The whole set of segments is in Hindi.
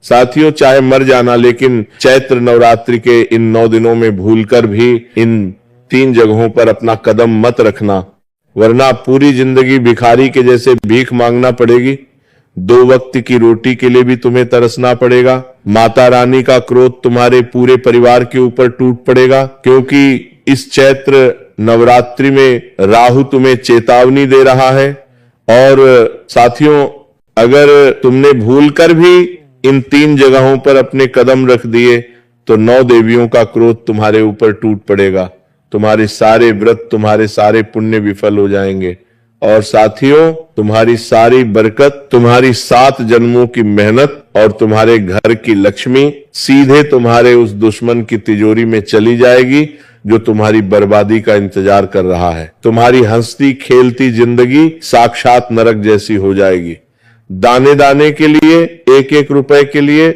साथियों, चाहे मर जाना, लेकिन चैत्र नवरात्रि के इन 9 दिनों में भूलकर भी इन 3 जगहों पर अपना कदम मत रखना, वरना पूरी जिंदगी भिखारी के जैसे भीख मांगना पड़ेगी। 2 वक्त की रोटी के लिए भी तुम्हें तरसना पड़ेगा। माता रानी का क्रोध तुम्हारे पूरे परिवार के ऊपर टूट पड़ेगा, क्योंकि इस चैत्र नवरात्रि में राहु तुम्हें चेतावनी दे रहा है। और साथियों, अगर तुमने भूलकर भी इन 3 जगहों पर अपने कदम रख दिए तो 9 देवियों का क्रोध तुम्हारे ऊपर टूट पड़ेगा। तुम्हारे सारे व्रत, तुम्हारे सारे पुण्य विफल हो जाएंगे। और साथियों, तुम्हारी सारी बरकत, तुम्हारी 7 जन्मों की मेहनत और तुम्हारे घर की लक्ष्मी सीधे तुम्हारे उस दुश्मन की तिजोरी में चली जाएगी जो तुम्हारी बर्बादी का इंतजार कर रहा है। तुम्हारी हंसती खेलती जिंदगी साक्षात नरक जैसी हो जाएगी। दाने दाने के लिए, 1-1 रुपए के लिए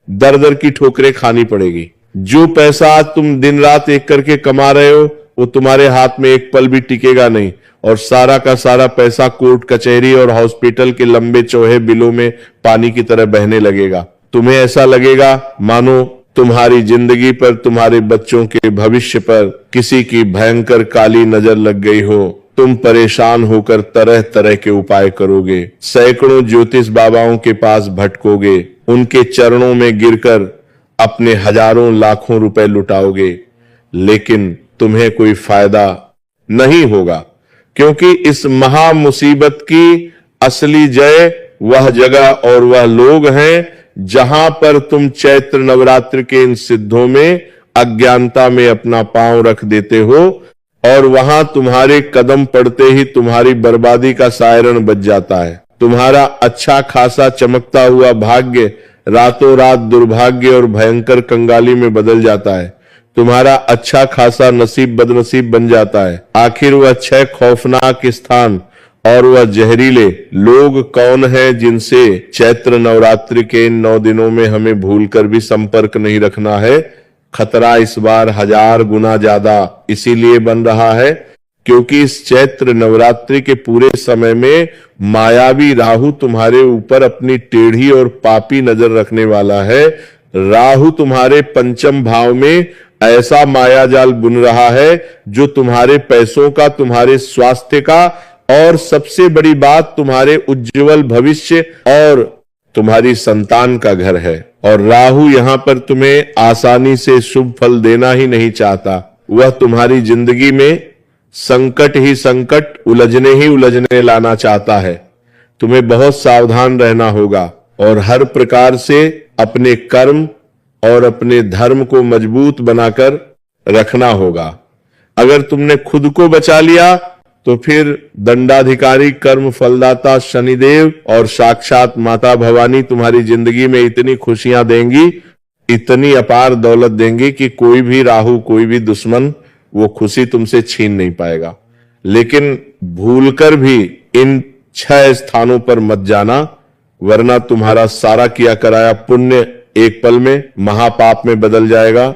दर दर की ठोकरें खानी पड़ेगी। जो पैसा आज तुम दिन रात एक करके कमा रहे हो, वो तुम्हारे हाथ में एक पल भी टिकेगा नहीं, और सारा का सारा पैसा कोर्ट कचहरी और हॉस्पिटल के लंबे चौड़े बिलों में पानी की तरह बहने लगेगा। तुम्हें ऐसा लगेगा मानो तुम्हारी जिंदगी पर, तुम्हारे बच्चों के भविष्य पर किसी की भयंकर काली नजर लग गई हो। तुम परेशान होकर तरह तरह के उपाय करोगे, सैकड़ों ज्योतिष बाबाओं के पास भटकोगे, उनके चरणों में गिरकर अपने हजारों लाखों रुपए लुटाओगे, लेकिन तुम्हें कोई फायदा नहीं होगा, क्योंकि इस महा मुसीबत की असली जय वह जगह और वह लोग हैं जहां पर तुम चैत्र नवरात्र के इन सिद्धों में अज्ञानता में अपना पांव रख देते हो, और वहां तुम्हारे कदम पड़ते ही तुम्हारी बर्बादी का सायरन बज जाता है। तुम्हारा अच्छा खासा चमकता हुआ भाग्य रातों रात दुर्भाग्य और भयंकर कंगाली में बदल जाता है। तुम्हारा अच्छा खासा नसीब बदनसीब बन जाता है। आखिर वह 6 खौफनाक स्थान और वह जहरीले लोग कौन है जिनसे चैत्र नवरात्रि के इन 9 दिनों में हमें भूलकर भी संपर्क नहीं रखना है। खतरा इस बार 1000 गुना ज्यादा इसीलिए बन रहा है क्योंकि इस चैत्र नवरात्रि के पूरे समय में मायावी राहु तुम्हारे ऊपर अपनी टेढ़ी और पापी नजर रखने वाला है। राहु तुम्हारे 5म भाव में ऐसा मायाजाल बुन रहा है जो तुम्हारे पैसों का, तुम्हारे स्वास्थ्य का और सबसे बड़ी बात तुम्हारे उज्जवल भविष्य और तुम्हारी संतान का घर है। और राहु यहां पर तुम्हें आसानी से शुभ फल देना ही नहीं चाहता, वह तुम्हारी जिंदगी में संकट ही संकट, उलझने ही उलझने लाना चाहता है। तुम्हें बहुत सावधान रहना होगा और हर प्रकार से अपने कर्म और अपने धर्म को मजबूत बनाकर रखना होगा। अगर तुमने खुद को बचा लिया तो फिर दंडाधिकारी, कर्म फलदाता शनिदेव और साक्षात माता भवानी तुम्हारी जिंदगी में इतनी खुशियां देंगी, इतनी अपार दौलत देंगी कि कोई भी राहु, कोई भी दुश्मन वो खुशी तुमसे छीन नहीं पाएगा। लेकिन भूलकर भी इन 6 स्थानों पर मत जाना, वरना तुम्हारा सारा किया कराया पुण्य एक पल में महापाप में बदल जाएगा।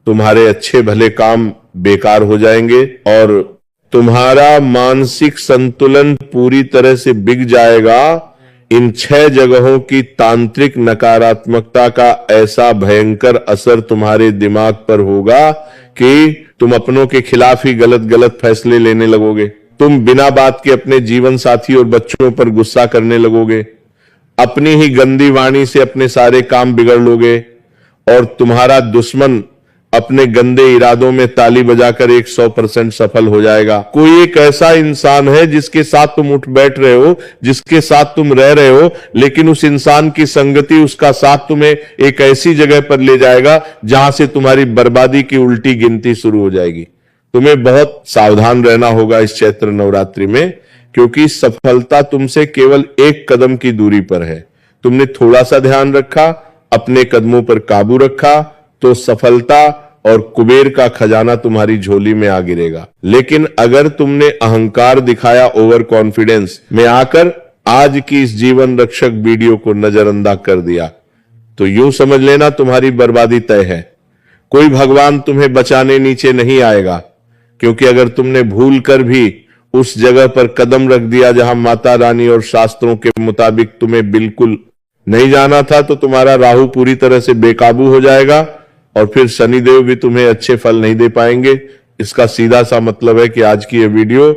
तुम्हारे अच्छे भले काम बेकार हो जाएंगे और तुम्हारा मानसिक संतुलन पूरी तरह से बिगड़ जाएगा। इन 6 जगहों की तांत्रिक नकारात्मकता का ऐसा भयंकर असर तुम्हारे दिमाग पर होगा कि तुम अपनों के खिलाफ ही गलत गलत फैसले लेने लगोगे। तुम बिना बात के अपने जीवन साथी और बच्चों पर गुस्सा करने लगोगे, अपनी ही गंदी वाणी से अपने सारे काम बिगड़ लोगे और तुम्हारा दुश्मन अपने गंदे इरादों में ताली बजाकर 100% सफल हो जाएगा। कोई एक ऐसा इंसान है जिसके साथ तुम उठ बैठ रहे हो, जिसके साथ तुम रह रहे हो, लेकिन उस इंसान की संगति, उसका साथ तुम्हें एक ऐसी जगह पर ले जाएगा जहां से तुम्हारी बर्बादी की उल्टी गिनती शुरू हो जाएगी। तुम्हें बहुत सावधान रहना होगा इस चैत्र नवरात्रि में, क्योंकि सफलता तुमसे केवल 1 कदम की दूरी पर है। तुमने थोड़ा सा ध्यान रखा, अपने कदमों पर काबू रखा, तो सफलता और कुबेर का खजाना तुम्हारी झोली में आ गिरेगा। लेकिन अगर तुमने अहंकार दिखाया, ओवर कॉन्फिडेंस में आकर आज की इस जीवन रक्षक वीडियो को नजरअंदाज कर दिया, तो यूं समझ लेना तुम्हारी बर्बादी तय है। कोई भगवान तुम्हें बचाने नीचे नहीं आएगा, क्योंकि अगर तुमने भूल कर भी उस जगह पर कदम रख दिया जहां माता रानी और शास्त्रों के मुताबिक तुम्हें बिल्कुल नहीं जाना था तो तुम्हारा राहु पूरी तरह से बेकाबू हो जाएगा और फिर शनिदेव भी तुम्हें अच्छे फल नहीं दे पाएंगे। इसका सीधा सा मतलब है कि आज की यह वीडियो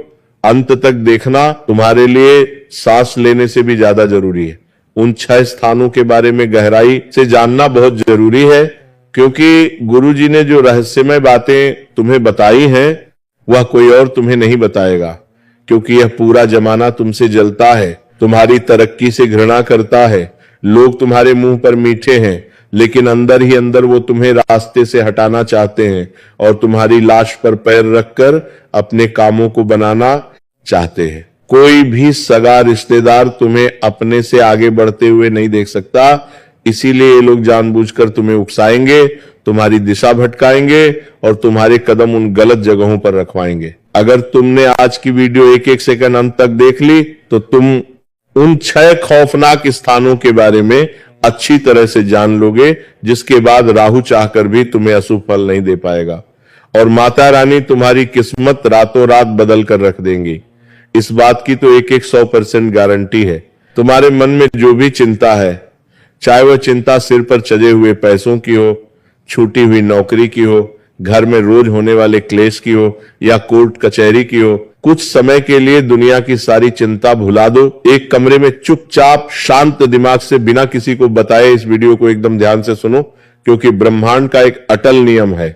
अंत तक देखना तुम्हारे लिए सांस लेने से भी ज्यादा जरूरी है। उन 6 स्थानों के बारे में गहराई से जानना बहुत जरूरी है, क्योंकि गुरुजी ने जो रहस्यमय बातें तुम्हें बताई हैं वह कोई और तुम्हें नहीं बताएगा, क्योंकि यह पूरा जमाना तुमसे जलता है, तुम्हारी तरक्की से घृणा करता है। लोग तुम्हारे मुंह पर मीठे हैं, लेकिन अंदर ही अंदर वो तुम्हें रास्ते से हटाना चाहते हैं और तुम्हारी लाश पर पैर रखकर अपने कामों को बनाना चाहते हैं। कोई भी सगा रिश्तेदार तुम्हें अपने से आगे बढ़ते हुए नहीं देख सकता, इसीलिए ये लोग जानबूझकर तुम्हें उकसाएंगे, तुम्हारी दिशा भटकाएंगे और तुम्हारे कदम उन गलत जगहों पर रखवाएंगे। अगर तुमने आज की वीडियो एक एक सेकंड अंत तक देख ली तो तुम उन 6 खौफनाक स्थानों के बारे में अच्छी तरह से जान लोगे, जिसके बाद राहु चाहकर भी तुम्हें अशुभ फल नहीं दे पाएगा और माता रानी तुम्हारी किस्मत रातों रात बदल कर रख देंगी। इस बात की तो 100% गारंटी है। तुम्हारे मन में जो भी चिंता है, चाहे वह चिंता सिर पर चढ़े हुए पैसों की हो, छूटी हुई नौकरी की हो, घर में रोज होने वाले क्लेश की हो या कोर्ट कचहरी की हो, कुछ समय के लिए दुनिया की सारी चिंता भुला दो। एक कमरे में चुपचाप शांत दिमाग से बिना किसी को बताए इस वीडियो को एकदम ध्यान से सुनो, क्योंकि ब्रह्मांड का एक अटल नियम है,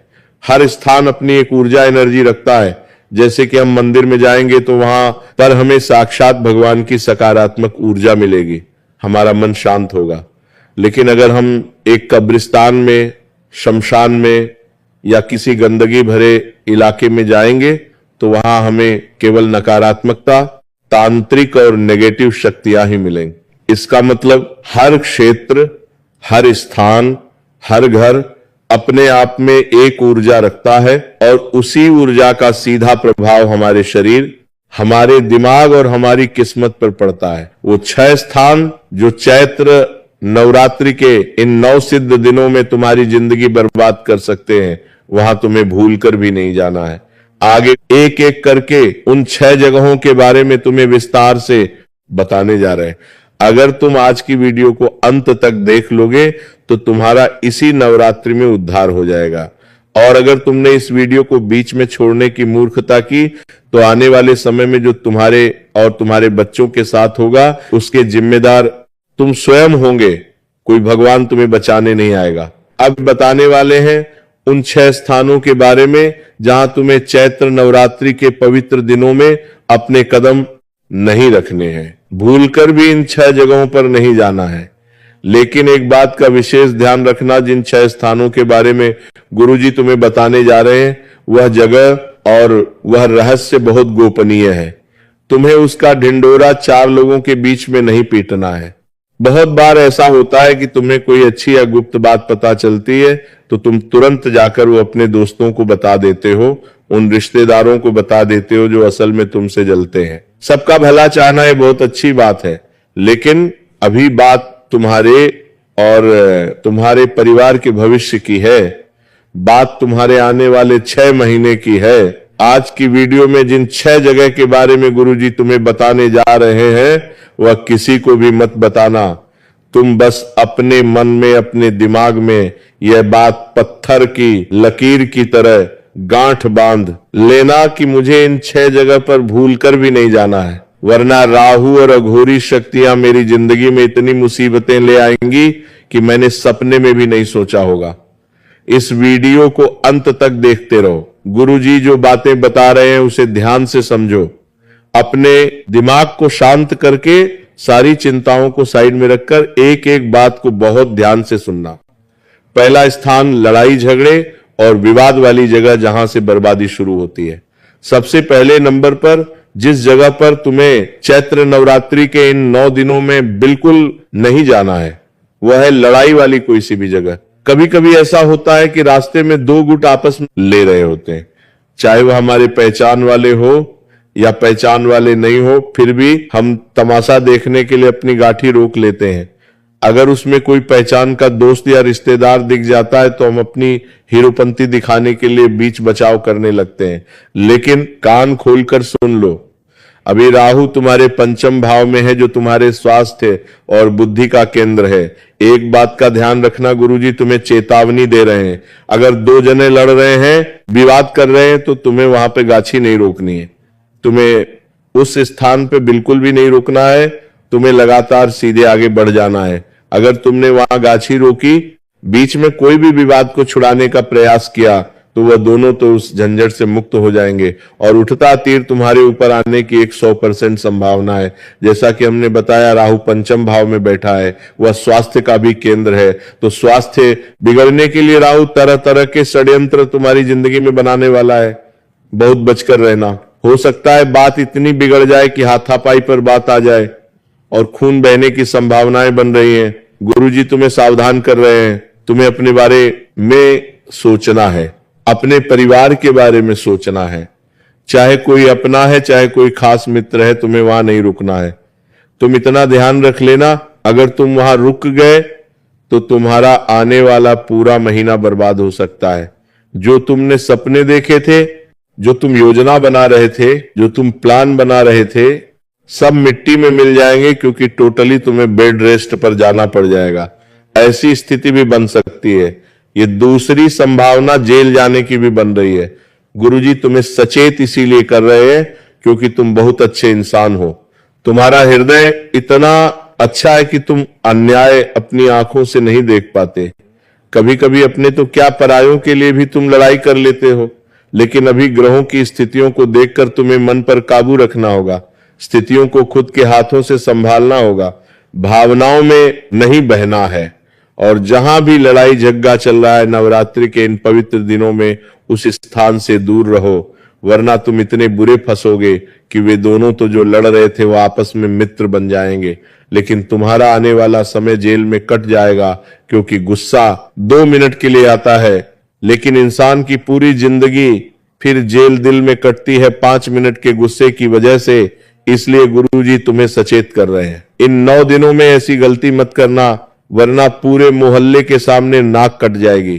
हर स्थान अपनी एक ऊर्जा एनर्जी रखता है। जैसे कि हम मंदिर में जाएंगे तो वहां पर हमें साक्षात भगवान की सकारात्मक ऊर्जा मिलेगी, हमारा मन शांत होगा। लेकिन अगर हम एक कब्रिस्तान में, शमशान में या किसी गंदगी भरे इलाके में जाएंगे तो वहां हमें केवल नकारात्मकता, तांत्रिक और नेगेटिव शक्तियां ही मिलेंगी। इसका मतलब हर क्षेत्र, हर स्थान, हर घर अपने आप में एक ऊर्जा रखता है और उसी ऊर्जा का सीधा प्रभाव हमारे शरीर, हमारे दिमाग और हमारी किस्मत पर पड़ता है। वो 6 स्थान जो चैत्र नवरात्रि के इन 9 सिद्ध दिनों में तुम्हारी जिंदगी बर्बाद कर सकते हैं, वहां तुम्हें भूलकर भी नहीं जाना है। आगे एक एक करके उन 6 जगहों के बारे में तुम्हें विस्तार से बताने जा रहे हैं। अगर तुम आज की वीडियो को अंत तक देख लोगे तो तुम्हारा इसी नवरात्रि में उद्धार हो जाएगा। और अगर तुमने इस वीडियो को बीच में छोड़ने की मूर्खता की तो आने वाले समय में जो तुम्हारे और तुम्हारे बच्चों के साथ होगा उसके जिम्मेदार तुम स्वयं होंगे, कोई भगवान तुम्हें बचाने नहीं आएगा। अब बताने वाले हैं उन 6 स्थानों के बारे में जहां तुम्हें चैत्र नवरात्रि के पवित्र दिनों में अपने कदम नहीं रखने हैं। भूलकर भी इन 6 जगहों पर नहीं जाना है। लेकिन एक बात का विशेष ध्यान रखना, जिन 6 स्थानों के बारे में गुरुजी तुम्हें बताने जा रहे हैं वह जगह और वह रहस्य बहुत गोपनीय है। तुम्हें उसका ढिंडोरा 4 लोगों के बीच में नहीं पीटना है। बहुत बार ऐसा होता है कि तुम्हें कोई अच्छी या गुप्त बात पता चलती है तो तुम तुरंत जाकर वो अपने दोस्तों को बता देते हो, उन रिश्तेदारों को बता देते हो जो असल में तुमसे जलते हैं। सबका भला चाहना ये बहुत अच्छी बात है, लेकिन अभी बात तुम्हारे और तुम्हारे परिवार के भविष्य की है, बात तुम्हारे आने वाले 6 महीने की है। आज की वीडियो में जिन 6 जगह के बारे में गुरुजी तुम्हें बताने जा रहे हैं वह किसी को भी मत बताना। तुम बस अपने मन में, अपने दिमाग में यह बात पत्थर की लकीर की तरह गांठ बांध लेना कि मुझे इन 6 जगह पर भूलकर भी नहीं जाना है, वरना राहु और अघोरी शक्तियां मेरी जिंदगी में इतनी मुसीबतें ले आएंगी कि मैंने सपने में भी नहीं सोचा होगा। इस वीडियो को अंत तक देखते रहो। गुरुजी जो बातें बता रहे हैं उसे ध्यान से समझो। अपने दिमाग को शांत करके सारी चिंताओं को साइड में रखकर एक एक बात को बहुत ध्यान से सुनना। पहला स्थान लड़ाई झगड़े और विवाद वाली जगह जहां से बर्बादी शुरू होती है। सबसे पहले नंबर पर जिस जगह पर तुम्हें चैत्र नवरात्रि के इन 9 दिनों में बिल्कुल नहीं जाना है वह है लड़ाई वाली कोई सी भी जगह। कभी कभी ऐसा होता है कि रास्ते में 2 गुट आपस में ले रहे होते हैं, चाहे वह हमारे पहचान वाले हो या पहचान वाले नहीं हो, फिर भी हम तमाशा देखने के लिए अपनी गाड़ी रोक लेते हैं। अगर उसमें कोई पहचान का दोस्त या रिश्तेदार दिख जाता है तो हम अपनी हीरोपंती दिखाने के लिए बीच बचाव करने लगते हैं। लेकिन कान खोलकर सुन लो, अभी राहु तुम्हारे पंचम भाव में है, जो तुम्हारे स्वास्थ्य और बुद्धि का केंद्र है। एक बात का ध्यान रखना, गुरुजी तुम्हें चेतावनी दे रहे हैं, अगर दो जने लड़ रहे हैं, विवाद कर रहे हैं, तो तुम्हें वहां पे गाछी नहीं रोकनी है, तुम्हें उस स्थान पे बिल्कुल भी नहीं रुकना है, तुम्हें लगातार सीधे आगे बढ़ जाना है। अगर तुमने वहां गाछी रोकी, बीच में कोई भी विवाद को छुड़ाने का प्रयास किया, तो वह दोनों तो उस झंझट से मुक्त हो जाएंगे और उठता तीर तुम्हारे ऊपर आने की 100% संभावना है। जैसा कि हमने बताया, राहु पंचम भाव में बैठा है, वह स्वास्थ्य का भी केंद्र है, तो स्वास्थ्य बिगड़ने के लिए राहु तरह तरह के षड्यंत्र तुम्हारी जिंदगी में बनाने वाला है। बहुत बचकर रहना। हो सकता है बात इतनी बिगड़ जाए कि हाथापाई पर बात आ जाए और खून बहने की संभावनाएं बन रही हैं। गुरुजी तुम्हें सावधान कर रहे हैं, तुम्हें अपने बारे में सोचना है, अपने परिवार के बारे में सोचना है। चाहे कोई अपना है, चाहे कोई खास मित्र है, तुम्हें वहां नहीं रुकना है। तुम इतना ध्यान रख लेना, अगर तुम वहां रुक गए तो तुम्हारा आने वाला पूरा महीना बर्बाद हो सकता है। जो तुमने सपने देखे थे, जो तुम योजना बना रहे थे, जो तुम प्लान बना रहे थे, सब मिट्टी में मिल जाएंगे, क्योंकि टोटली तुम्हें बेड रेस्ट पर जाना पड़ जाएगा। ऐसी स्थिति भी बन सकती है। ये दूसरी संभावना जेल जाने की भी बन रही है। गुरुजी तुम्हें सचेत इसीलिए कर रहे हैं क्योंकि तुम बहुत अच्छे इंसान हो। तुम्हारा हृदय इतना अच्छा है कि तुम अन्याय अपनी आंखों से नहीं देख पाते। कभी कभी अपने तो क्या, परायों के लिए भी तुम लड़ाई कर लेते हो, लेकिन अभी ग्रहों की स्थितियों को देखकर तुम्हें मन पर काबू रखना होगा। स्थितियों को खुद के हाथों से संभालना होगा, भावनाओं में नहीं बहना है। और जहां भी लड़ाई झगड़ा चल रहा है, नवरात्रि के इन पवित्र दिनों में उस स्थान से दूर रहो, वरना तुम इतने बुरे फंसोगे कि वे दोनों तो जो लड़ रहे थे वो आपस में मित्र बन जाएंगे, लेकिन तुम्हारा आने वाला समय जेल में कट जाएगा। क्योंकि गुस्सा 2 मिनट के लिए आता है, लेकिन इंसान की पूरी जिंदगी फिर जेल दिल में कटती है 5 मिनट के गुस्से की वजह से। इसलिए गुरुजी तुम्हें सचेत कर रहे हैं, इन 9 दिनों में ऐसी गलती मत करना, वरना पूरे मोहल्ले के सामने नाक कट जाएगी।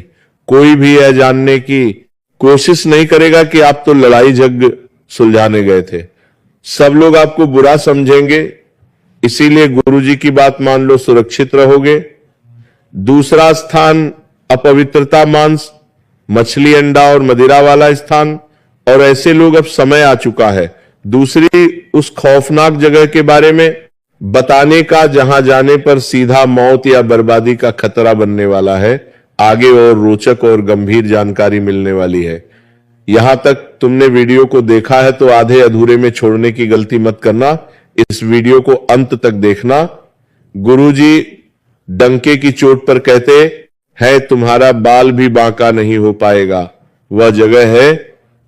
कोई भी यह जानने की कोशिश नहीं करेगा कि आप तो लड़ाई झगड़ा सुलझाने गए थे। सब लोग आपको बुरा समझेंगे, इसीलिए गुरुजी की बात मान लो, सुरक्षित रहोगे। दूसरा स्थान अपवित्रता, मांस, मछली, अंडा और मदिरा वाला स्थान, और ऐसे लोग अब समय आ चुका है दूसरी उस खौफनाक जगह के बारे में बताने का, जहां जाने पर सीधा मौत या बर्बादी का खतरा बनने वाला है। आगे और रोचक और गंभीर जानकारी मिलने वाली है। यहां तक तुमने वीडियो को देखा है तो आधे अधूरे में छोड़ने की गलती मत करना, इस वीडियो को अंत तक देखना। गुरुजी डंके की चोट पर कहते हैं, तुम्हारा बाल भी बांका नहीं हो पाएगा। वह जगह है,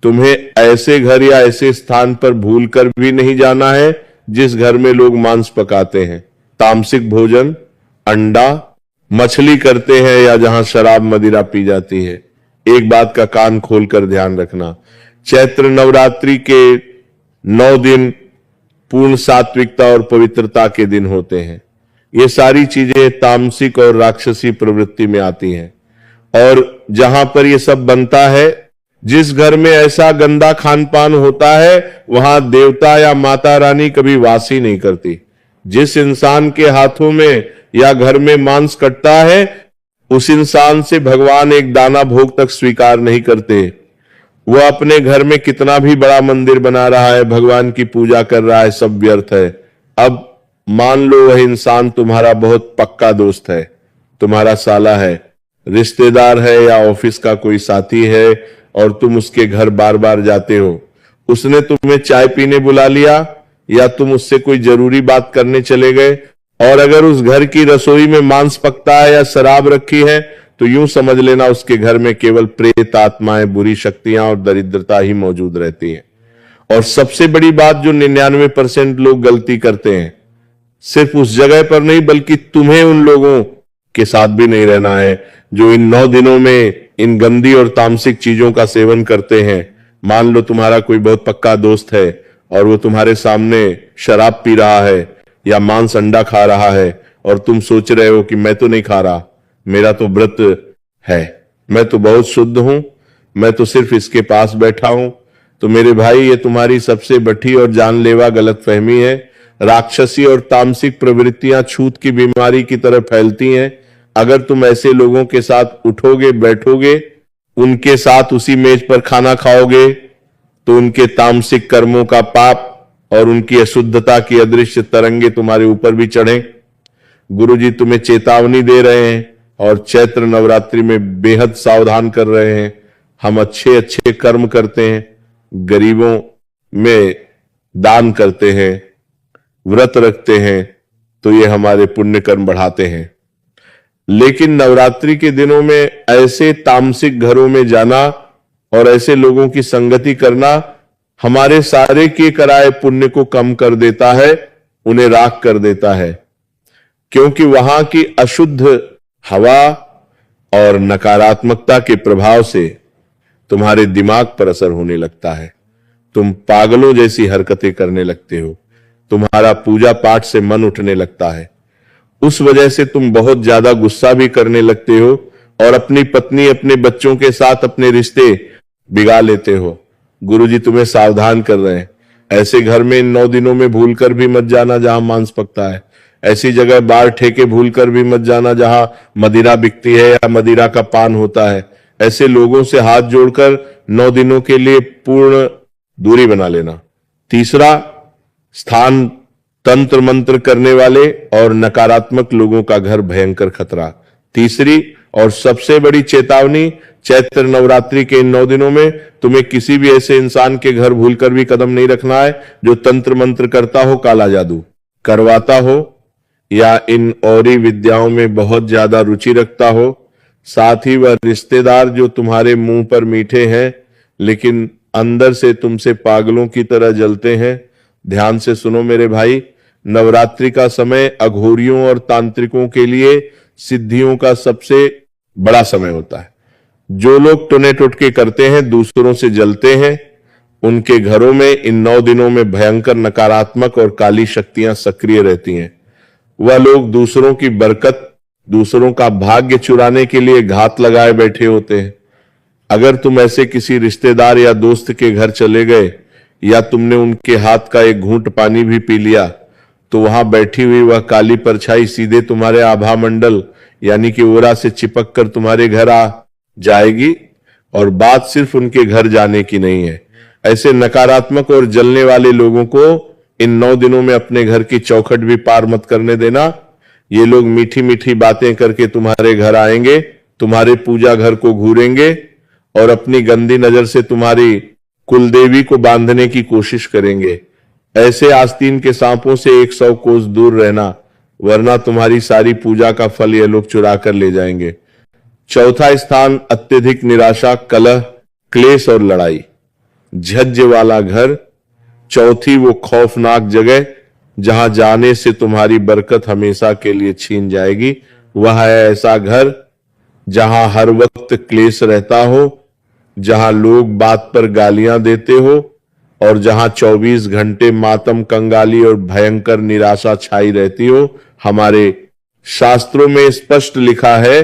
तुम्हें ऐसे घर या ऐसे स्थान पर भूलकर भी नहीं जाना है जिस घर में लोग मांस पकाते हैं, तामसिक भोजन, अंडा, मछली करते हैं, या जहां शराब मदिरा पी जाती है। एक बात का कान खोलकर ध्यान रखना, चैत्र नवरात्रि के 9 दिन पूर्ण सात्विकता और पवित्रता के दिन होते हैं। ये सारी चीजें तामसिक और राक्षसी प्रवृत्ति में आती हैं, और जहां पर ये सब बनता है, जिस घर में ऐसा गंदा खान पान होता है, वहां देवता या माता रानी कभी वास ही नहीं करती। जिस इंसान के हाथों में या घर में मांस कटता है, उस इंसान से भगवान एक दाना भोग तक स्वीकार नहीं करते। वह अपने घर में कितना भी बड़ा मंदिर बना रहा है, भगवान की पूजा कर रहा है, सब व्यर्थ है। अब मान लो वह इंसान तुम्हारा बहुत पक्का दोस्त है, तुम्हारा साला है, रिश्तेदार है, या ऑफिस का कोई साथी है, और तुम उसके घर बार बार जाते हो। उसने तुम्हें चाय पीने बुला लिया, या तुम उससे कोई जरूरी बात करने चले गए, और अगर उस घर की रसोई में मांस पकता है या शराब रखी है, तो यूं समझ लेना उसके घर में केवल प्रेत आत्माएं, बुरी शक्तियां और दरिद्रता ही मौजूद रहती है। और सबसे बड़ी बात जो 99% लोग गलती करते हैं, सिर्फ उस जगह पर नहीं बल्कि तुम्हें उन लोगों के साथ भी नहीं रहना है जो इन 9 दिनों में इन गंदी और तामसिक चीजों का सेवन करते हैं। मान लो तुम्हारा कोई बहुत पक्का दोस्त है और वो तुम्हारे सामने शराब पी रहा है या मांस अंडा खा रहा है, और तुम सोच रहे हो कि मैं तो नहीं खा रहा, मेरा तो व्रत है, मैं तो बहुत शुद्ध हूं, मैं तो सिर्फ इसके पास बैठा हूं, तो मेरे भाई, ये तुम्हारी सबसे बड़ी और जानलेवा गलतफहमी है। राक्षसी और तामसिक प्रवृत्तियां छूत की बीमारी की तरह फैलती हैं। अगर तुम ऐसे लोगों के साथ उठोगे, बैठोगे, उनके साथ उसी मेज पर खाना खाओगे, तो उनके तामसिक कर्मों का पाप और उनकी अशुद्धता की अदृश्य तरंगे तुम्हारे ऊपर भी चढ़े। गुरुजी तुम्हें चेतावनी दे रहे हैं और चैत्र नवरात्रि में बेहद सावधान कर रहे हैं। हम अच्छे अच्छे कर्म करते हैं, गरीबों में दान करते हैं, व्रत रखते हैं, तो ये हमारे पुण्य कर्म बढ़ाते हैं। लेकिन नवरात्रि के दिनों में ऐसे तामसिक घरों में जाना और ऐसे लोगों की संगति करना हमारे सारे के कराए पुण्य को कम कर देता है, उन्हें राख कर देता है। क्योंकि वहां की अशुद्ध हवा और नकारात्मकता के प्रभाव से तुम्हारे दिमाग पर असर होने लगता है। तुम पागलों जैसी हरकतें करने लगते हो, तुम्हारा पूजा पाठ से मन उठने लगता है। उस वजह से तुम बहुत ज्यादा गुस्सा भी करने लगते हो और अपनी पत्नी, अपने बच्चों के साथ अपने रिश्ते बिगाड़ लेते हो। गुरुजी तुम्हें सावधान कर रहे हैं। ऐसे घर में इन 9 दिनों में भूलकर भी मत जाना जहां मांस पकता है। ऐसी जगह बार ठेके भूलकर भी मत जाना जहां मदिरा बिकती है या मदिरा का पान होता है। ऐसे लोगों से हाथ जोड़कर 9 दिनों के लिए पूर्ण दूरी बना लेना। तीसरा स्थान, तंत्र मंत्र करने वाले और नकारात्मक लोगों का घर भयंकर खतरा। तीसरी और सबसे बड़ी चेतावनी, चैत्र नवरात्रि के इन 9 दिनों में तुम्हें किसी भी ऐसे इंसान के घर भूलकर भी कदम नहीं रखना है जो तंत्र मंत्र करता हो, काला जादू करवाता हो या इन औरी विद्याओं में बहुत ज्यादा रुचि रखता हो। साथ ही वह रिश्तेदार जो तुम्हारे मुंह पर मीठे हैं लेकिन अंदर से तुमसे पागलों की तरह जलते हैं। ध्यान से सुनो मेरे भाई, नवरात्रि का समय अघोरियों और तांत्रिकों के लिए सिद्धियों का सबसे बड़ा समय होता है। जो लोग टुने टुटके करते हैं, दूसरों से जलते हैं, उनके घरों में इन 9 दिनों में भयंकर नकारात्मक और काली शक्तियां सक्रिय रहती हैं। वह लोग दूसरों की बरकत, दूसरों का भाग्य चुराने के लिए घात लगाए बैठे होते हैं। अगर तुम ऐसे किसी रिश्तेदार या दोस्त के घर चले गए या तुमने उनके हाथ का एक घूंट पानी भी पी लिया, तो वहां बैठी हुई वह काली परछाई सीधे तुम्हारे आभा मंडल यानी कि ओरा से चिपक कर तुम्हारे घर आ जाएगी। और बात सिर्फ उनके घर जाने की नहीं है। ऐसे नकारात्मक और जलने वाले लोगों को इन 9 दिनों में अपने घर की चौखट भी पार मत करने देना। ये लोग मीठी मीठी बातें करके तुम्हारे घर आएंगे, तुम्हारे पूजा घर को घूरेंगे और अपनी गंदी नजर से तुम्हारी कुलदेवी को बांधने की कोशिश करेंगे। ऐसे आस्तीन के सांपों से 100 कोस दूर रहना, वरना तुम्हारी सारी पूजा का फल ये लोग चुरा कर ले जाएंगे। चौथा स्थान, अत्यधिक निराशा, कलह, क्लेश और लड़ाई, झज्ज वाला घर। चौथी वो खौफनाक जगह जहां जाने से तुम्हारी बरकत हमेशा के लिए छीन जाएगी, वह है ऐसा घर जहां हर वक्त क्लेश रहता हो, जहां लोग बात पर गालियां देते हो और जहां 24 घंटे मातम, कंगाली और भयंकर निराशा छाई रहती हो। हमारे शास्त्रों में स्पष्ट लिखा है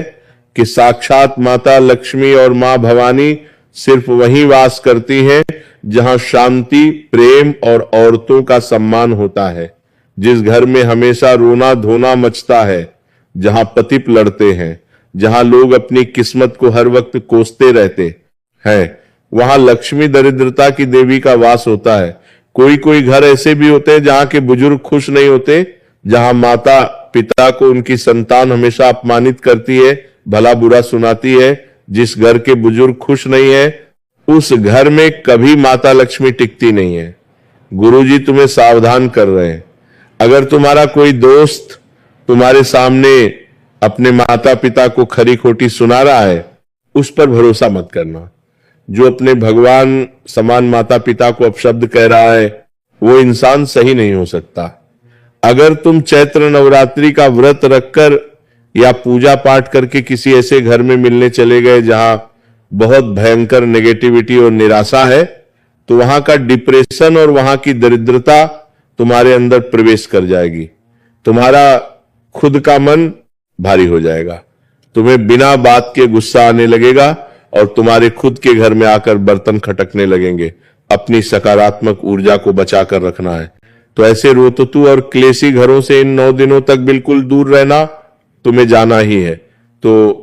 कि साक्षात माता लक्ष्मी और मां भवानी सिर्फ वहीं वास करती हैं जहां शांति, प्रेम और औरतों का सम्मान होता है। जिस घर में हमेशा रोना धोना मचता है, जहां पति लड़ते हैं, जहां लोग अपनी किस्मत को हर वक्त कोसते रहते हैं, वहां लक्ष्मी दरिद्रता की देवी का वास होता है। कोई कोई घर ऐसे भी होते हैं जहां के बुजुर्ग खुश नहीं होते, जहां माता पिता को उनकी संतान हमेशा अपमानित करती है, भला बुरा सुनाती है। जिस घर के बुजुर्ग खुश नहीं है, उस घर में कभी माता लक्ष्मी टिकती नहीं है। गुरुजी तुम्हें सावधान कर रहे हैं। अगर तुम्हारा कोई दोस्त तुम्हारे सामने अपने माता पिता को खरी खोटी सुना रहा है, उस पर भरोसा मत करना। जो अपने भगवान समान माता पिता को अपशब्द कह रहा है, वो इंसान सही नहीं हो सकता। अगर तुम चैत्र नवरात्रि का व्रत रखकर या पूजा पाठ करके किसी ऐसे घर में मिलने चले गए जहां बहुत भयंकर नेगेटिविटी और निराशा है, तो वहां का डिप्रेशन और वहां की दरिद्रता तुम्हारे अंदर प्रवेश कर जाएगी। तुम्हारा खुद का मन भारी हो जाएगा, तुम्हें बिना बात के गुस्सा आने लगेगा और तुम्हारे खुद के घर में आकर बर्तन खटकने लगेंगे। अपनी सकारात्मक ऊर्जा को बचाकर रखना है। तो ऐसे रोततु और क्लेशी घरों से इन 9 दिनों तक बिल्कुल दूर रहना, तुम्हें जाना ही है। तो